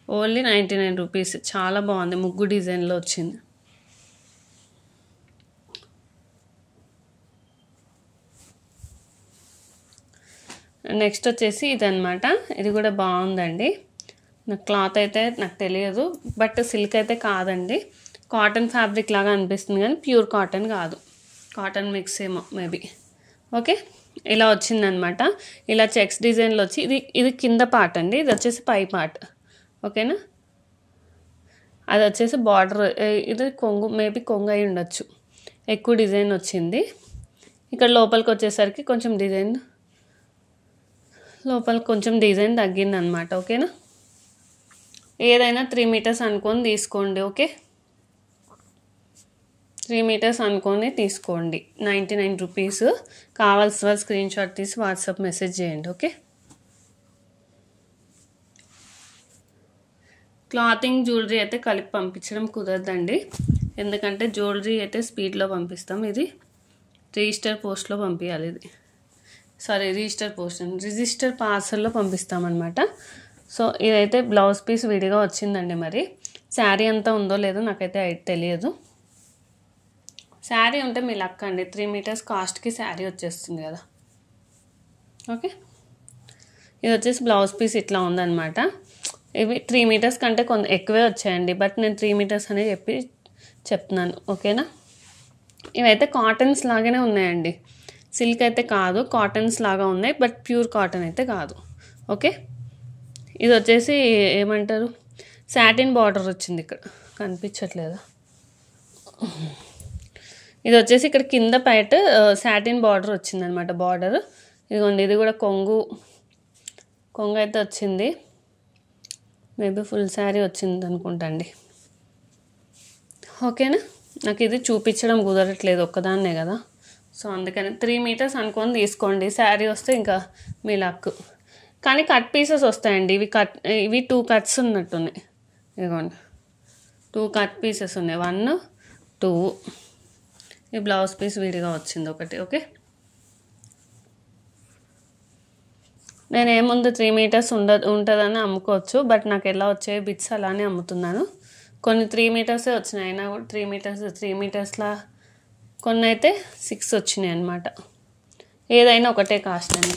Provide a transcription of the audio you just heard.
Only 99 rupees. చాలా బాగుంది, ముగ్గు డిజైన్లో వచ్చింది. నెక్స్ట్ వచ్చేసి ఇదన్నమాట. ఇది కూడా బాగుందండి. నాకు క్లాత్ అయితే నాకు తెలియదు, బట్ సిల్క్ అయితే కాదండి, కాటన్ ఫ్యాబ్రిక్ లాగా అనిపిస్తుంది కానీ ప్యూర్ కాటన్ కాదు, కాటన్ మిక్స్ ఏమో మేబీ. ఓకే, ఇలా వచ్చిందనమాట. ఇలా చెక్స్ డిజైన్లో వచ్చి ఇది కింద పార్ట్ అండి, ఇది వచ్చేసి పై పార్ట్. ఓకేనా, అది వచ్చేసి బార్డర్. ఇది కొంగు, మేబీ కొంగు అయి ఉండొచ్చు, ఎక్కువ డిజైన్ వచ్చింది. ఇక్కడ లోపలికి వచ్చేసరికి కొంచెం డిజైన్, లోపలికి కొంచెం డిజైన్ తగ్గిందనమాట. ఓకేనా, ఏదైనా 3 మీటర్స్ అనుకొని తీసుకోండి. ఓకే, 3 మీటర్స్ అనుకొని తీసుకోండి. 99 రూపీస్. కావాల్సిన వాళ్ళు స్క్రీన్ షాట్ తీసి వాట్సాప్ మెసేజ్ చేయండి. ఓకే, క్లాతింగ్ జ్యువెలరీ అయితే కలిపి పంపించడం కుదరదండి, ఎందుకంటే జ్యువెలరీ అయితే స్పీడ్లో పంపిస్తాం, ఇది రిజిస్టర్ పోస్ట్లో పంపించాలి. ఇది రిజిస్టర్ పార్సల్లో పంపిస్తామన్నమాట. సో ఇదైతే బ్లౌజ్ పీస్ విడిగా వచ్చిందండి. మరి శారీ అంతా ఉందో లేదో నాకైతే తెలియదు. శారీ ఉంటే మీ లక్ అండి, 3 మీటర్స్ కాస్ట్కి శారీ వచ్చేస్తుంది కదా. ఓకే, ఇది వచ్చేసి బ్లౌజ్ పీస్ ఇట్లా ఉందన్నమాట. ఇవి 3 మీటర్స్ కంటే కొంత ఎక్కువే వచ్చాయండి, బట్ నేను 3 మీటర్స్ అనే చెప్తున్నాను. ఓకేనా, ఇవైతే కాటన్స్ లాగానే ఉన్నాయండి, సిల్క్ అయితే కాదు, కాటన్స్ లాగా ఉన్నాయి, బట్ ప్యూర్ కాటన్ అయితే కాదు. ఓకే, ఇది వచ్చేసి ఏమంటారు, సాటిన్ బార్డర్ వచ్చింది, ఇక్కడ కనిపించట్లేదా, ఇది వచ్చేసి ఇక్కడ కింద పైట సాటిన్ బార్డర్ వచ్చిందనమాట. బార్డర్ ఇదిగోండి, ఇది కూడా కొంగు అయితే వచ్చింది, మేబీ ఫుల్ శారీ వచ్చింది అనుకుంటా అండి. ఓకేనా, నాకు ఇది చూపించడం కుదరట్లేదు, ఒక్కదాన్నే కదా, సో అందుకని 3 మీటర్స్ అనుకొని తీసుకోండి. శారీ వస్తే ఇంకా మీ లక్. కానీ కట్ పీసెస్ వస్తాయండి, ఇవి 2 కట్స్ ఉన్నట్టున్నాయి. ఇదిగోండి, 2 కట్ పీసెస్ ఉన్నాయి, 1 2. ఈ బ్లౌజ్ పీస్ విడిగా వచ్చింది ఒకటి. ఓకే, నేను ఏముంది 3 మీటర్స్ ఉంటుందని అమ్ముకోవచ్చు, బట్ నాకు ఎలా వచ్చాయి బిట్స్ అలానే అమ్ముతున్నాను. కొన్ని 3 మీటర్సే వచ్చినాయి, అయినా కూడా 3 మీటర్స్లా కొన్ని అయితే 6 వచ్చినాయి అనమాట. ఏదైనా ఒకటే కాస్ట్ అండి.